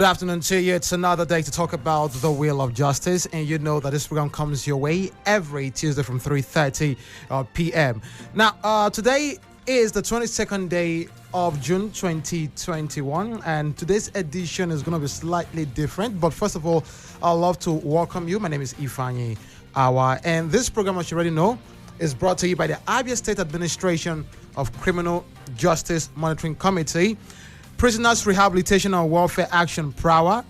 afternoon to you. It's another day to talk about the wheel of justice, and you know that this program comes your way every Tuesday from 3:30 p.m. Now, today is the 22nd day of June 2021, and today's edition is going to be slightly different. But first of all, I'd love to welcome you. My name is Ifeanyi Awa, and this program, as you already know, is brought to you by the Abia State Administration of Criminal Justice Monitoring Committee, Prisoners Rehabilitation and Welfare Action PRAWA,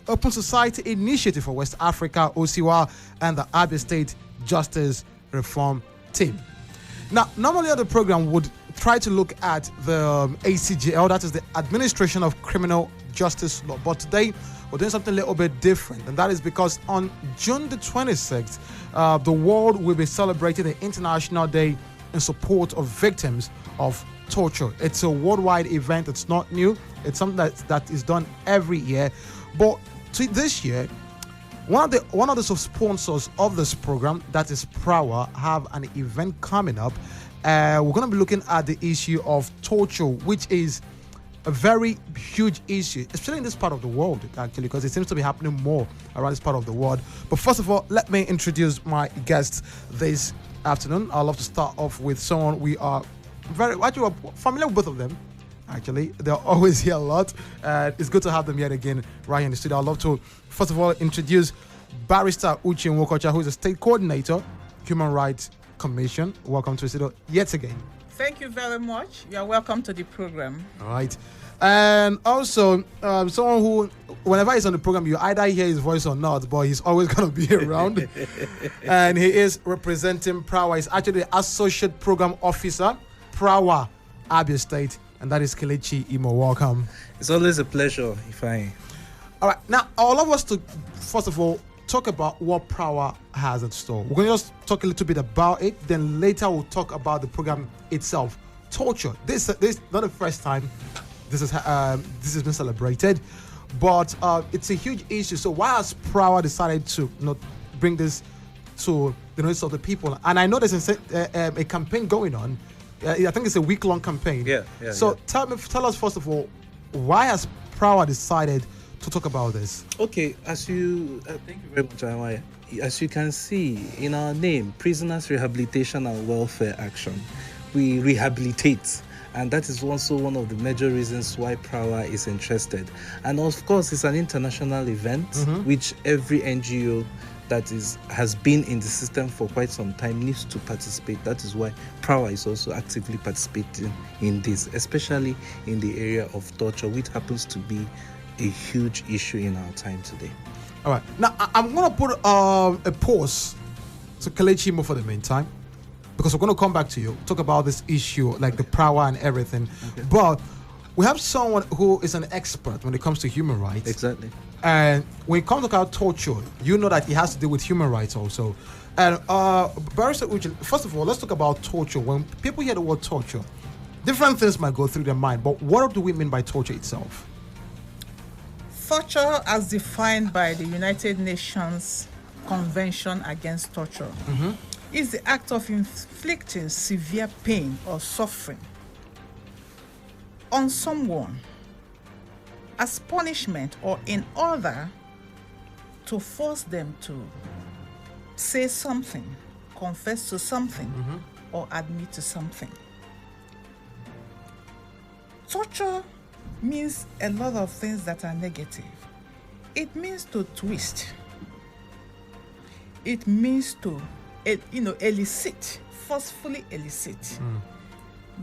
Open Society Initiative for West Africa OSIWA, and the Abia State Justice Reform Team. Now, normally on the program would try to look at the ACJL, that is the Administration of Criminal Justice Law, but today we're doing something a little bit different, and that is because on June the 26th, the world will be celebrating the International Day in support of victims of torture. It's a worldwide event. It's not new. It's something that is done every year. But this year, one of the sponsors of this program, that is PRAWA, have an event coming up. We're going to be looking at the issue of torture, which is a very huge issue, especially in this part of the world, actually, because it seems to be happening more around this part of the world. But first of all, let me introduce my guests this afternoon. I'd love to start off with someone we are actually familiar with both of them. Actually, they're always here a lot. It's good to have them yet again right here in the studio. I'd love to, first of all, introduce Barrister Uche Nwokocha, who is a state coordinator, Human Rights Commission. Welcome to the studio yet again. Thank you very much. You are welcome to the program. All right. And also, someone who, whenever he's on the program, you either hear his voice or not, but he's always going to be around. And he is representing PRAWA. He's actually the Associate Program Officer, PRAWA, Abia State, and that is Kelechi Imo. Welcome. It's always a pleasure, Ifeanyi. All right. Now, all of us to, first of all, talk about what PRAWA has in store. We're going to just talk a little bit about it, then later we'll talk about the program itself. Torture. This is not the first time this has been celebrated, but it's a huge issue. So why has PRAWA decided to bring this to the notice of the people? And I know there's a campaign going on. I think it's a week-long campaign. So tell us first of all, why has PRAWA decided to talk about this? Okay, thank you very much, Amaya. As you can see in our name, Prisoners Rehabilitation and Welfare Action, we rehabilitate. And that is also one of the major reasons why PRAWA is interested. And of course, it's an international event, which every NGO that has been in the system for quite some time needs to participate. That is why PRAWA is also actively participating in this, especially in the area of torture, which happens to be a huge issue in our time today. All right. Now, I'm going to put a pause to Kelechi Imo for the meantime, because we're going to come back to you, talk about this issue, like the PRAWA and everything. Okay. But we have someone who is an expert when it comes to human rights. Exactly. And when it comes to torture, you know that it has to do with human rights also. And Barrister Uche, first of all, let's talk about torture. When people hear the word torture, different things might go through their mind. But what do we mean by torture itself? Torture, as defined by the United Nations Convention Against Torture, is the act of inflicting severe pain or suffering on someone as punishment or in order to force them to say something, confess to something, or admit to something. Torture means a lot of things that are negative. It means to twist. It means to, elicit, forcefully elicit.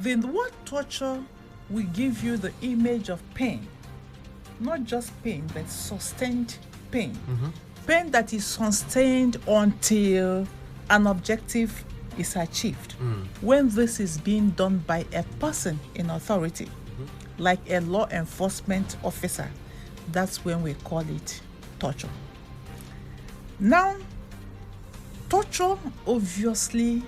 The word torture will give you the image of pain. Not just pain, but sustained pain. Pain that is sustained until an objective is achieved. When this is being done by a person in authority, like a law enforcement officer, that's when we call it torture. Now, torture obviously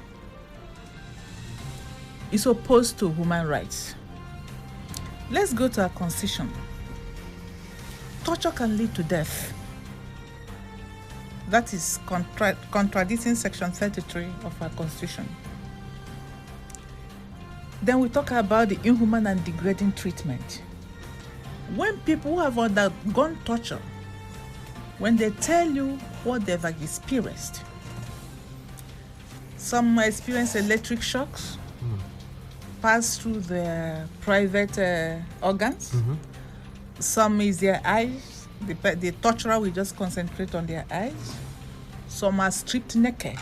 is opposed to human rights. Let's go to our constitution. Torture can lead to death. That is contradicting Section 33 of our Constitution. Then we talk about the inhuman and degrading treatment. When people who have undergone torture, when they tell you what they've experienced, some experience electric shocks, pass through their private organs. Some is their eyes. The torturer will just concentrate on their eyes. Some are stripped naked.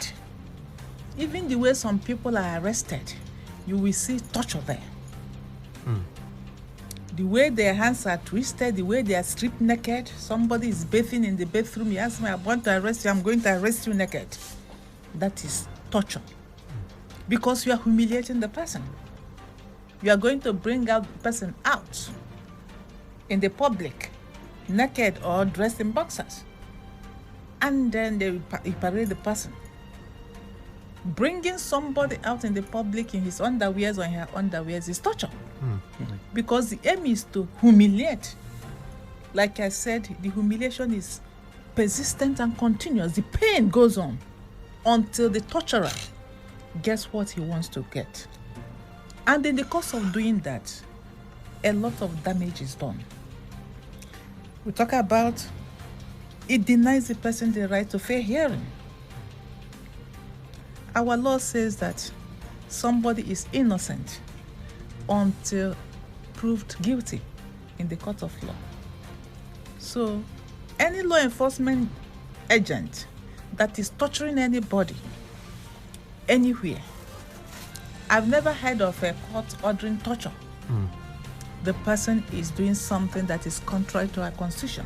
Even the way some people are arrested, you will see torture there. The way their hands are twisted, the way they are stripped naked. Somebody is bathing in the bathroom. He asks me, I want to arrest you. I'm going to arrest you naked. That is torture. Because you are humiliating the person. You are going to bring out the person out in the public, naked or dressed in boxers. And then they will parade the person. Bringing somebody out in the public in his underwears or in her underwears is torture. Because the aim is to humiliate. Like I said, the humiliation is persistent and continuous. The pain goes on until the torturer gets what he wants to get. And in the course of doing that, a lot of damage is done. We talk about it denies the person the right to fair hearing. Our law says that somebody is innocent until proved guilty in the court of law. So, any law enforcement agent that is torturing anybody, anywhere, I've never heard of a court ordering torture. The person is doing something that is contrary to our constitution,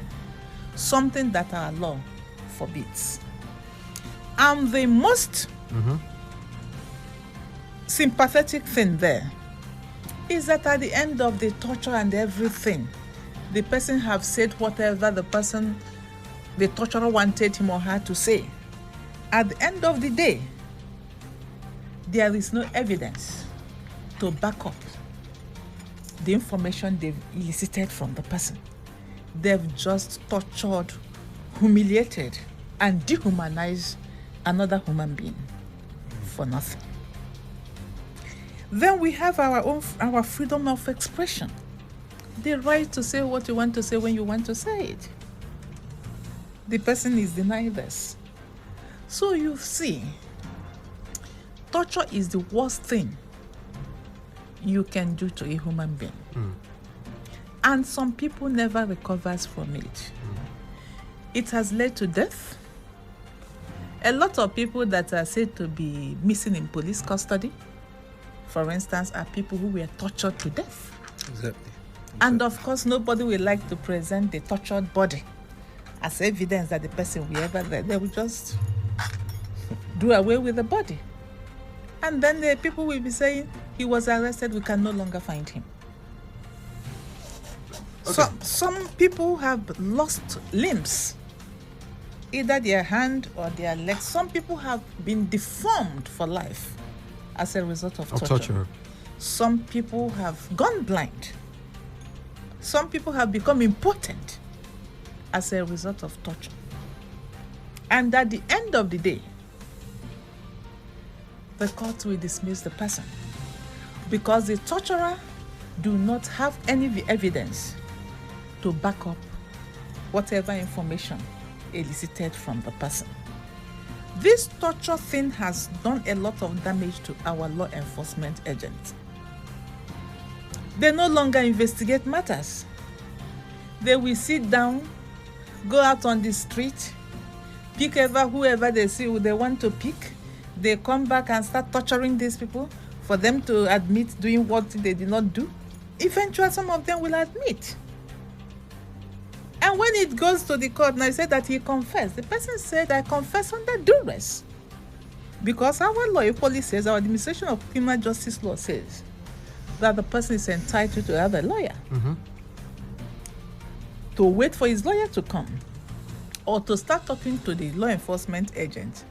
something that our law forbids. And the most sympathetic thing there is that at the end of the torture and everything, the person have said whatever the torturer wanted him or her to say. At the end of the day, there is no evidence to back up the information they've elicited from the person. They've just tortured, humiliated, and dehumanized another human being for nothing. Then we have our freedom of expression, the right to say what you want to say when you want to say it. The person is denied this. So you see, torture is the worst thing you can do to a human being. And some people never recovers from it. It has led to death. A lot of people that are said to be missing in police custody, for instance, are people who were tortured to death. Exactly. And of course, nobody will like to present the tortured body as evidence that the person will ever die. They will just do away with the body. And then the people will be saying, he was arrested, we can no longer find him. Okay. So some people have lost limbs, either their hand or their leg. Some people have been deformed for life as a result of torture. Some people have gone blind. Some people have become impotent as a result of torture. And at the end of the day, the court will dismiss the person because the torturer do not have any evidence to back up whatever information elicited from the person. This torture thing has done a lot of damage to our law enforcement agents. They no longer investigate matters. They will sit down, go out on the street, pick whoever they see who they want to pick. They come back and start torturing these people for them to admit doing what they did not do. Eventually, some of them will admit. And when it goes to the court, and I said that he confessed, the person said, I confess under duress. Because our law equally says, our administration of criminal justice law says, that the person is entitled to have a lawyer. To wait for his lawyer to come, or to start talking to the law enforcement agent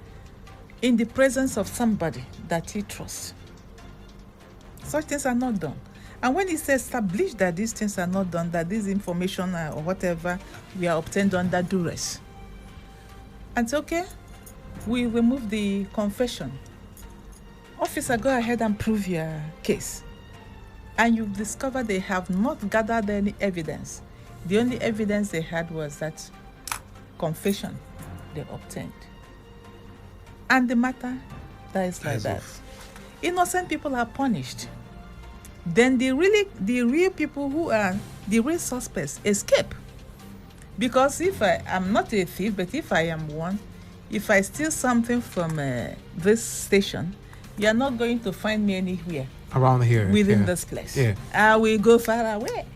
in the presence of somebody that he trusts. Such things are not done. And when it's established that these things are not done, that this information or whatever we are obtained under duress, and say, okay, we remove the confession. Officer, go ahead and prove your case. And you discover they have not gathered any evidence The only evidence they had was that confession they obtained. And the matter dies like that. Innocent people are punished. Then the real people who are the real suspects escape. Because if I'm not a thief, but if I am one, if I steal something from this station, you are not going to find me anywhere around here within this place. Yeah. I will go far away.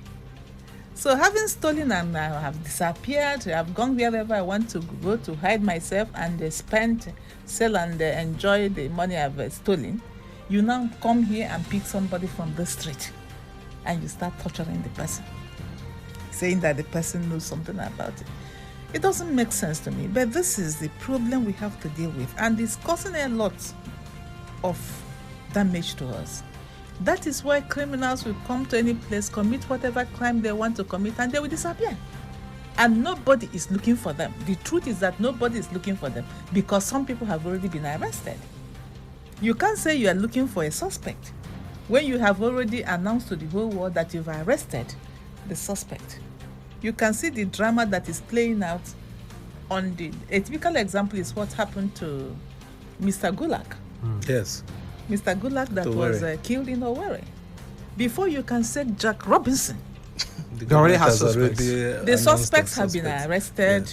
So having stolen and I have disappeared, I've gone wherever I want to go to hide myself and sell and enjoy the money I've stolen. You now come here and pick somebody from the street and you start torturing the person, saying that the person knows something about it. It doesn't make sense to me, but this is the problem we have to deal with, and it's causing a lot of damage to us. That is why criminals will come to any place, commit whatever crime they want to commit, and they will disappear. And nobody is looking for them. The truth is that nobody is looking for them because some people have already been arrested. You can't say you are looking for a suspect when you have already announced to the whole world that you've arrested the suspect. You can see the drama that is playing out on a typical example is what happened to Mr. Gulak. Yes. Mr. Gulak that was killed in Owerri. Before you can say Jack Robinson. They already have suspects. The suspects have been arrested,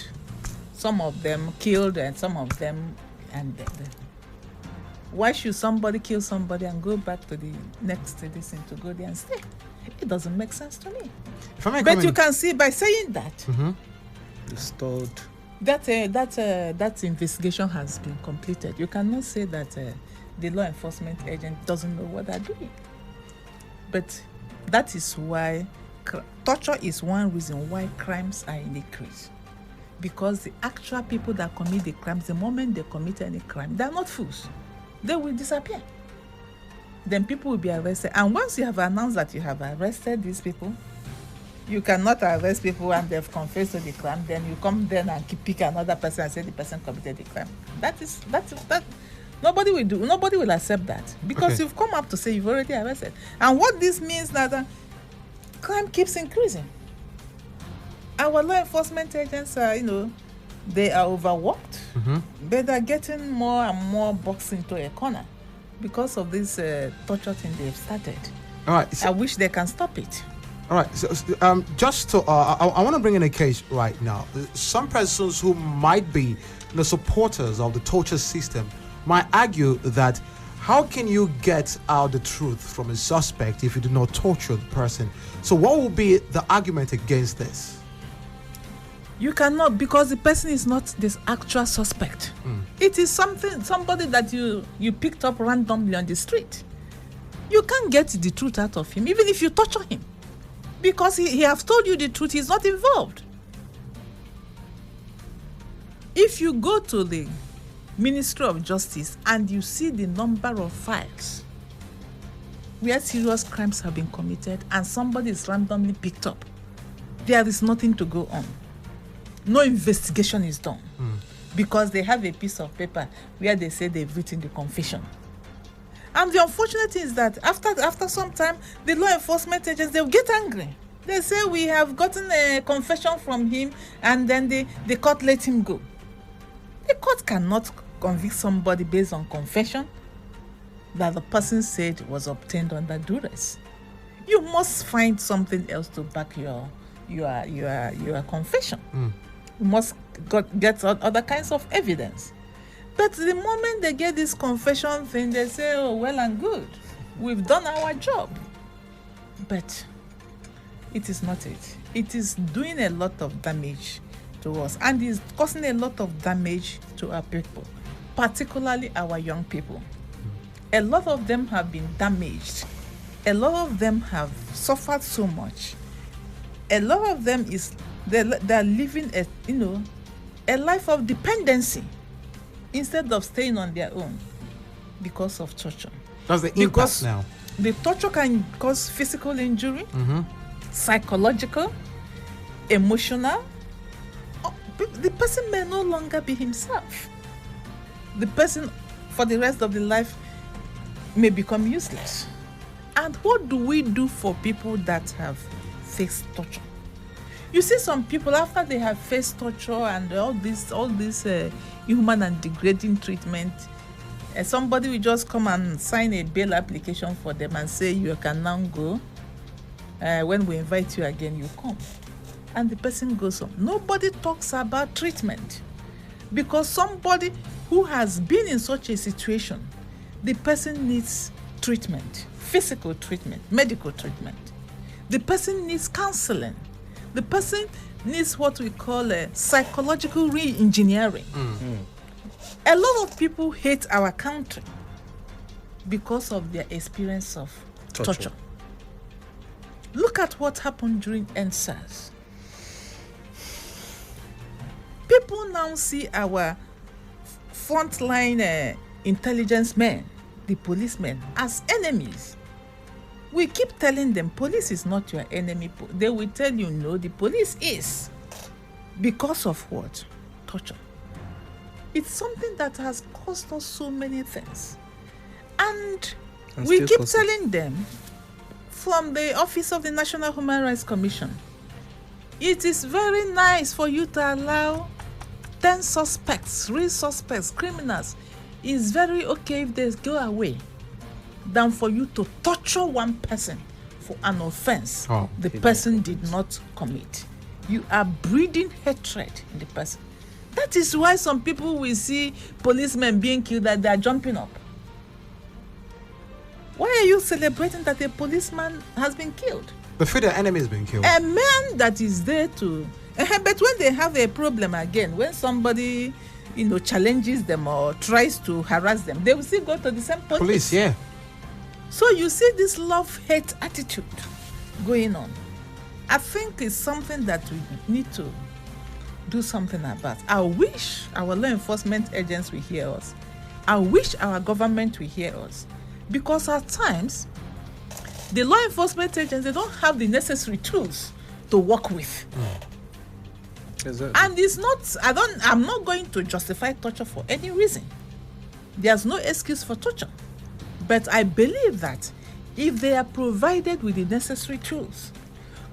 some of them killed and some of them and why should somebody kill somebody and go back to the next citizen to go there and stay? It doesn't make sense to me. But you can see by saying that Restored. that investigation has been completed. You cannot say that the law enforcement agent doesn't know what they're doing. But that is why torture is one reason why crimes are in decrease. Because the actual people that commit the crimes, the moment they commit any crime, they're not fools. They will disappear. Then people will be arrested. And once you have announced that you have arrested these people, you cannot arrest people and they've confessed to the crime. Then you come then and pick another person and say the person committed the crime. That nobody will do. Nobody will accept that because you've come up to say you've already arrested. And what this means that crime keeps increasing. Our law enforcement agents are, they are overworked, but they're getting more and more boxed into a corner because of this torture thing they've started. All right. So, I wish they can stop it. All right. So, just to, I want to bring in a case right now. Some persons who might be the supporters of the torture system might argue that how can you get out the truth from a suspect if you do not torture the person? So what will be the argument against this? You cannot, because the person is not this actual suspect. It is somebody that you picked up randomly on the street. You can't get the truth out of him, even if you torture him. Because he has told you the truth, he's not involved. If you go to the Ministry of Justice and you see the number of files where serious crimes have been committed and somebody is randomly picked up, there is nothing to go on. No investigation is done because they have a piece of paper where they say they've written the confession. And the unfortunate thing is that after some time, the law enforcement agents, they'll get angry. They say, we have gotten a confession from him, and then the court let him go. The court cannot convict somebody based on confession that the person said was obtained under duress. You must find something else to back your confession. You must get other kinds of evidence. But the moment they get this confession thing, they say, oh, well and good. We've done our job. But it is not it. It is doing a lot of damage to us and is causing a lot of damage to our people, particularly our young people. A lot of them have been damaged. A lot of them have suffered so much. A lot of them they're living a life of dependency instead of staying on their own because of torture. That's the impact now. The torture can cause physical injury, psychological, emotional. The person may no longer be himself. The person for the rest of the life may become useless. And what do we do for people that have faced torture? You see some people after they have faced torture and all this inhuman and degrading treatment, somebody will just come and sign a bail application for them and say you can now go. When we invite you again, you come. And the person goes on. Nobody talks about treatment, because somebody who has been in such a situation, the person needs treatment, physical treatment, medical treatment. The person needs counseling. The person needs what we call a psychological re-engineering. A lot of people hate our country because of their experience of torture. Look at what happened during NSAS. People now see our frontline intelligence men, the policemen, as enemies. We keep telling them police is not your enemy. They will tell you no, the police is. Because of what? Torture. It's something that has cost us so many things. And we keep telling them from the Office of the National Human Rights Commission, it is very nice for you to allow 10 suspects, real suspects, criminals. It's very okay if they go away than for you to torture one person for an offense the person did not commit. You are breeding hatred in the person. That is why some people will see policemen being killed that they are jumping up. Why are you celebrating that a policeman has been killed? The feel their enemy has been killed. A man that is there to... But when they have a problem again, when somebody, challenges them or tries to harass them, they will still go to the same police. Police, yeah. So you see this love-hate attitude going on. I think it's something that we need to do something about. I wish our law enforcement agents will hear us. I wish our government will hear us. Because at times, the law enforcement agents, they don't have the necessary tools to work with. Exactly. And it's not, I'm not going to justify torture for any reason. There's no excuse for torture. But I believe that if they are provided with the necessary tools,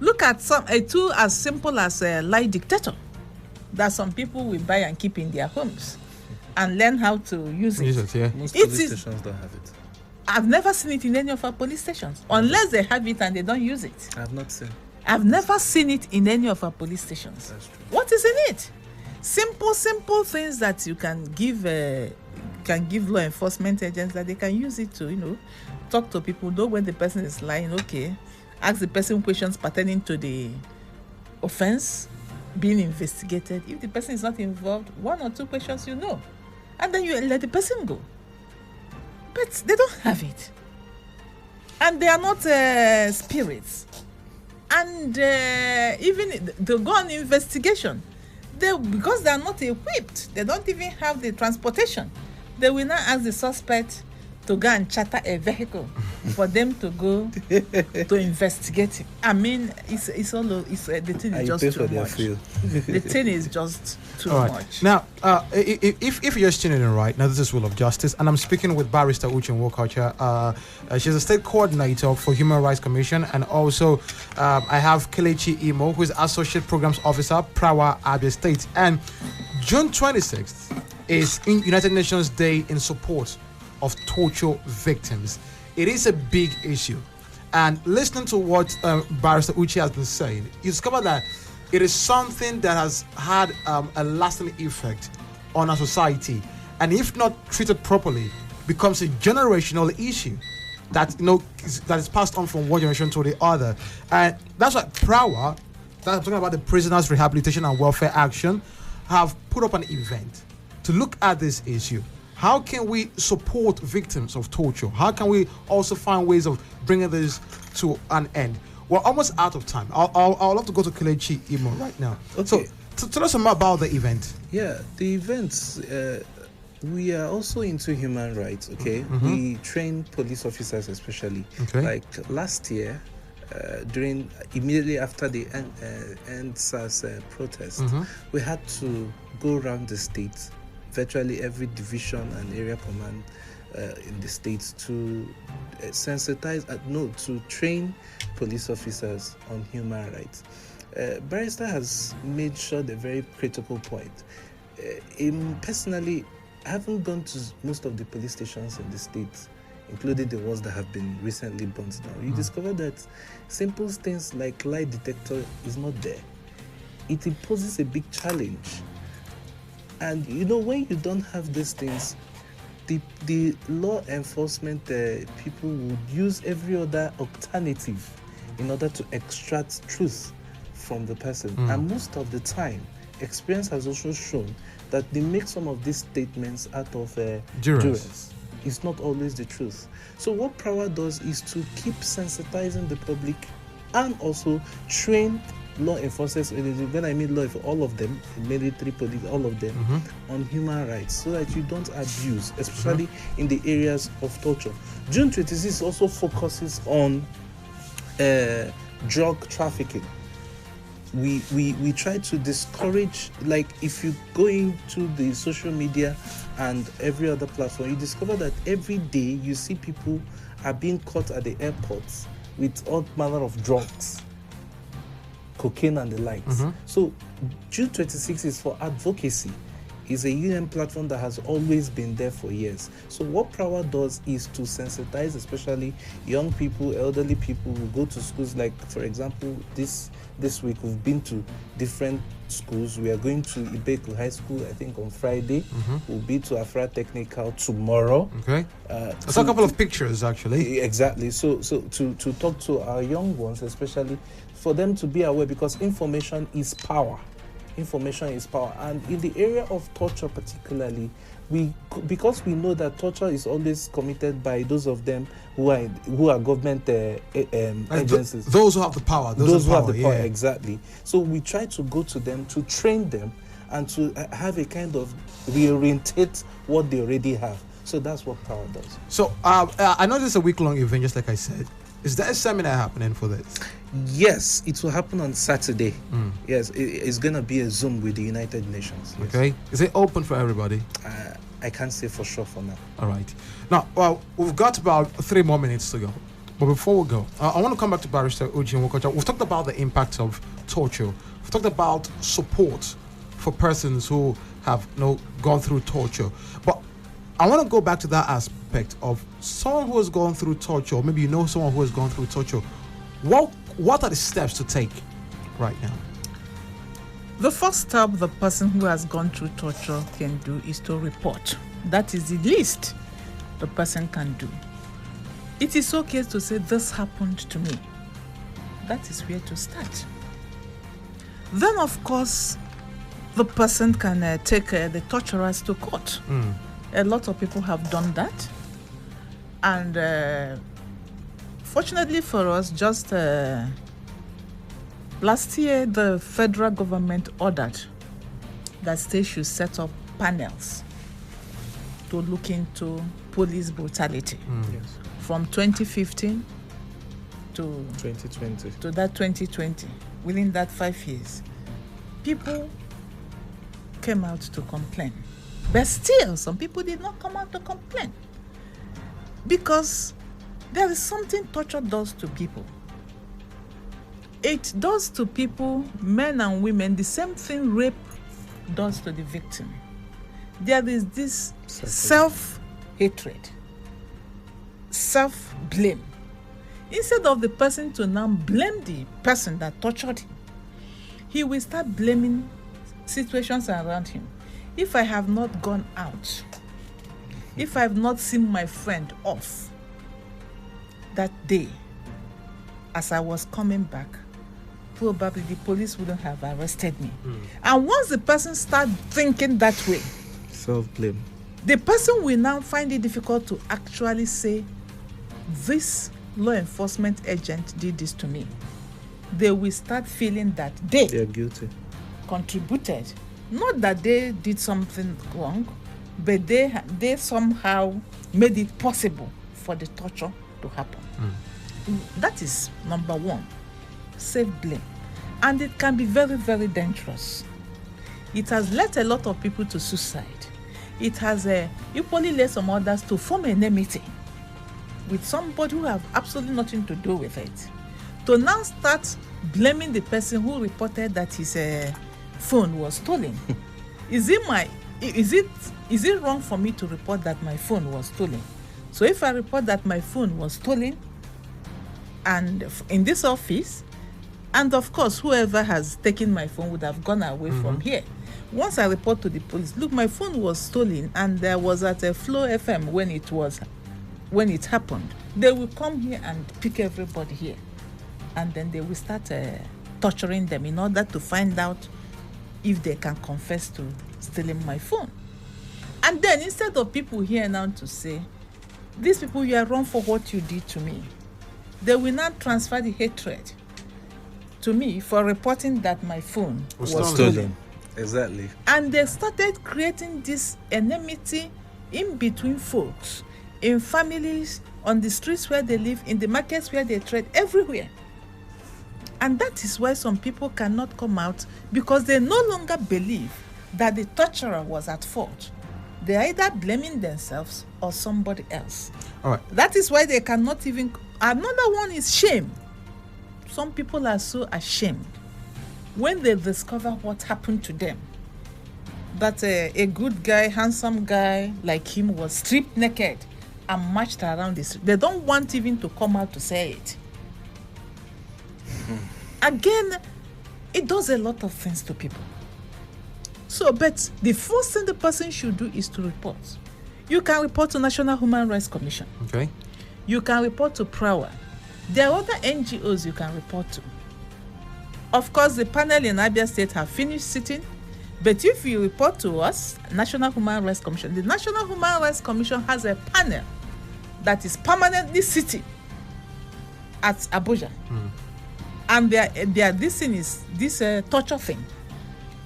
look at a tool as simple as a lie detector that some people will buy and keep in their homes and learn how to use it. Most police stations don't have it. I've never seen it in any of our police stations, unless they have it and they don't use it. I've not seen. I've never seen it in any of our police stations. That's true. What is in it? Simple things that you can give law enforcement agents that they can use it to, talk to people, know when the person is lying, okay, ask the person questions pertaining to the offense being investigated. If the person is not involved, 1 or 2 questions and then you let the person go. But they don't have it. And they are not spirits. And even they go on investigation. Because they are not equipped, they don't even have the transportation. They will now ask the suspect to go and charter a vehicle for them to go to investigate it. I mean, the thing is just too much. The thing is just too much. Now, if you're just tuning in right now, this is Will of Justice, and I'm speaking with Barrister Uche Nwokocha. She's a state coordinator for Human Rights Commission, and also I have Kelechi Imo, who is Associate Programs Officer, Prawa Abia State. And June 26th is United Nations Day in support of torture victims. It is a big issue, and listening to what Barrister Uche has been saying, you discover that it is something that has had a lasting effect on our society, and if not treated properly, becomes a generational issue that that is passed on from one generation to the other. And that's why Prawa, that I'm talking about, the Prisoners Rehabilitation and Welfare Action, have put up an event to look at this issue. How can we support victims of torture? How can we also find ways of bringing this to an end? We're almost out of time. I'll love to go to Kelechi Imo right now. Okay. So tell us more about the event. Yeah, the events, we are also into human rights, okay? Mm-hmm. We train police officers especially. Okay. Like last year, immediately after the NSAS protest, we had to go around the state, virtually every division and area command in the states, to to train police officers on human rights. Barrister has made sure the very critical point. Personally, I haven't gone to most of the police stations in the state, including the ones that have been recently burnt down. You discover that simple things like lie detector is not there. It poses a big challenge. And when you don't have these things, the law enforcement people would use every other alternative in order to extract truth from the person. And most of the time, experience has also shown that they make some of these statements out of duress. It's not always the truth. So what Prawa does is to keep sensitizing the public and also train law enforcement, when I mean law enforcement, all of them, military, police, all of them, on human rights, so that you don't abuse, especially in the areas of torture. June 26 also focuses on drug trafficking. We try to discourage, like if you go into the social media and every other platform, you discover that every day you see people are being caught at the airports with all manner of drugs, cocaine and the likes. So June 26 is for advocacy. It's a UN platform that has always been there for years. So what Prawa does is to sensitize, especially young people, elderly people who go to schools. Like, for example, this week we've been to different schools. We are going to Ibeku High School, I think, on Friday. We'll be to Afra Technical tomorrow. Okay. I saw a couple of pictures, actually. Exactly. So to talk to our young ones, especially for them to be aware, because information is power. Information is power. And in the area of torture particularly, because we know that torture is always committed by those of them who are government agencies. Those who have the power. Those who have the power, exactly. So we try to go to them, to train them, and to have a kind of reorientate what they already have. So that's what Power does. So I know this is a week-long event, just like I said. Is there a seminar happening for this? Yes, it will happen on Saturday. Yes, it's going to be a Zoom with the United Nations. Yes. Okay. Is it open for everybody? I can't say for sure for now. All right. Now, well, we've got about 3 more minutes to go. But before we go, I want to come back to Barrister Uche Nwokocha. We've talked about the impact of torture. We've talked about support for persons who have gone through torture. But I want to go back to that aspect of someone who has gone through torture, or maybe you know someone who has gone through torture. What are the steps to take right now? The first step the person who has gone through torture can do is to report. That is the least the person can do. It is okay to say, this happened to me. That is where to start. Then, of course, the person can take the torturers to court. A lot of people have done that. And fortunately for us, just last year, the federal government ordered that states should set up panels to look into police brutality. Yes. From 2015 to 2020. To that 2020, within that 5 years, people came out to complain. But still, some people did not come out to complain. Because there is something torture does to people. It does to people, men and women, the same thing rape does to the victim. There is this self-hatred, self-blame. Instead of the person to now blame the person that tortured him, he will start blaming situations around him. If I have not gone out, if I have not seen my friend off that day, as I was coming back, probably the police wouldn't have arrested me. And once the person starts thinking that way, self-blame, the person will now find it difficult to actually say, this law enforcement agent did this to me. They will start feeling that they're guilty, contributed. Not that they did something wrong, but they somehow made it possible for the torture to happen. That is number one, self-blame. And it can be very, very dangerous. It has led a lot of people to suicide. It has equally led some others to form enmity with somebody who have absolutely nothing to do with it. To now start blaming the person who reported that his phone was stolen. Is it wrong for me to report that my phone was stolen? So if I report that my phone was stolen and in this office, and of course whoever has taken my phone would have gone away from here. Once I report to the police, look, my phone was stolen and there was at a Flow FM when it happened. They will come here and pick everybody here, and then they will start torturing them in order to find out if they can confess to stealing my phone. And then instead of people here now to say, these people, you are wrong for what you did to me, they will now transfer the hatred to me for reporting that my phone was stolen. Exactly. And they started creating this enmity in between folks, in families, on the streets where they live, in the markets where they trade, everywhere. And that is why some people cannot come out, because they no longer believe that the torturer was at fault. They are either blaming themselves or somebody else. All right. That is why they cannot even. Another one is shame. Some people are so ashamed when they discover what happened to them, that a good guy, handsome guy like him was stripped naked and marched around the street. They don't want even to come out to say it. Again, it does a lot of things to people. So, but the first thing the person should do is to report. You can report to National Human Rights Commission. Okay. You can report to PRAWA. There are other NGOs you can report to. Of course, the panel in Abia State have finished sitting, but if you report to us, National Human Rights Commission, the National Human Rights Commission has a panel that is permanently sitting at Abuja. And this torture thing,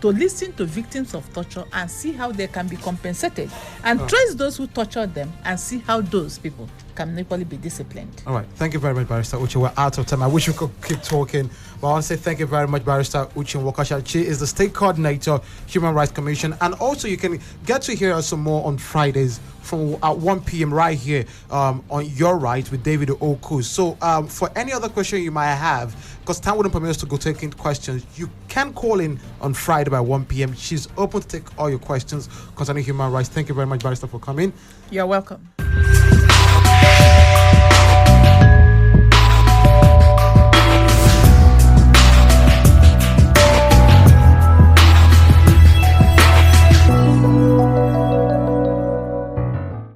to listen to victims of torture and see how they can be compensated, and trace those who tortured them and see how those people can equally be disciplined. All right. Thank you very much, Barrister Uche. We're out of time. I wish we could keep talking, but I want to say thank you very much, Barrister Uche Nwokasha. She is the State Coordinator, Human Rights Commission. And also you can get to hear us some more on Fridays from at 1 p.m. right here on Your Right with David Oku. So for any other question you might have, because time wouldn't permit us to go taking questions, you can call in on Friday by 1 p.m. She's open to take all your questions concerning human rights. Thank you very much, Barrister, for coming. You're welcome.